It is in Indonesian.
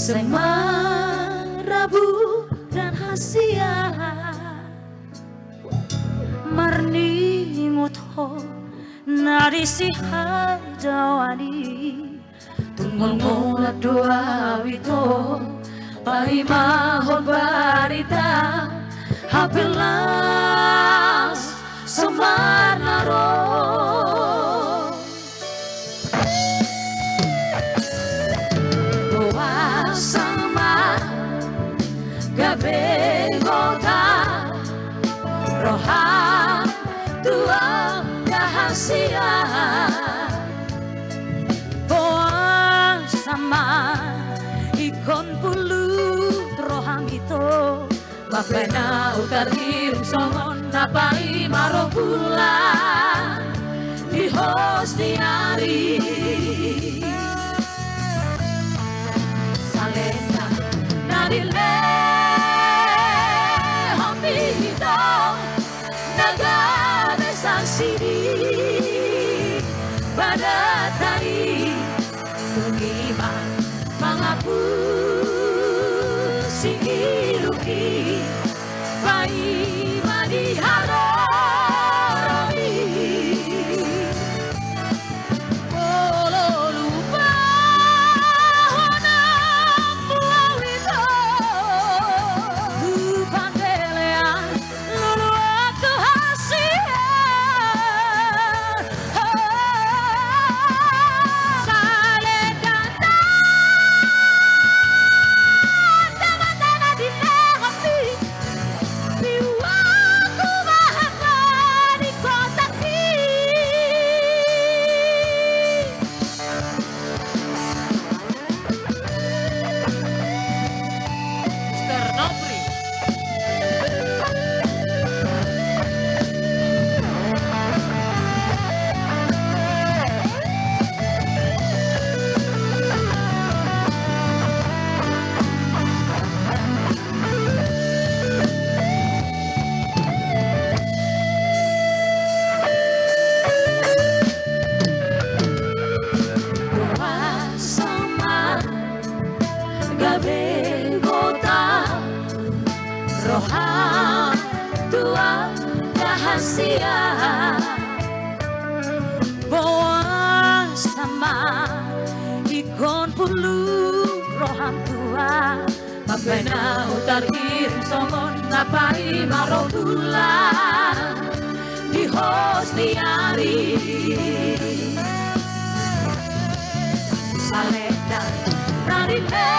Semarabu dan hasia marni mutho narisi hajawani tungol mola doa wito paima hobarita hapelas semarnaro boa sama gabe gota roha tua rahasia boa sama ikon pulu roham itu mapena utar hirum songon napai marobula di hostiari salena narile homito nagare sansiri pada tari tungima mangapu si iluki pai mani harori polo lupa hona muawito upandelean lulu aku hasia sale data tamatana di lehopi piwaku bahasa di kota Mr. Nopri doa sama gabe gota roha tua rahasia boa sama ikon pulu roham tua mapena utar hirim songon napai marobula di hostiari salenda narile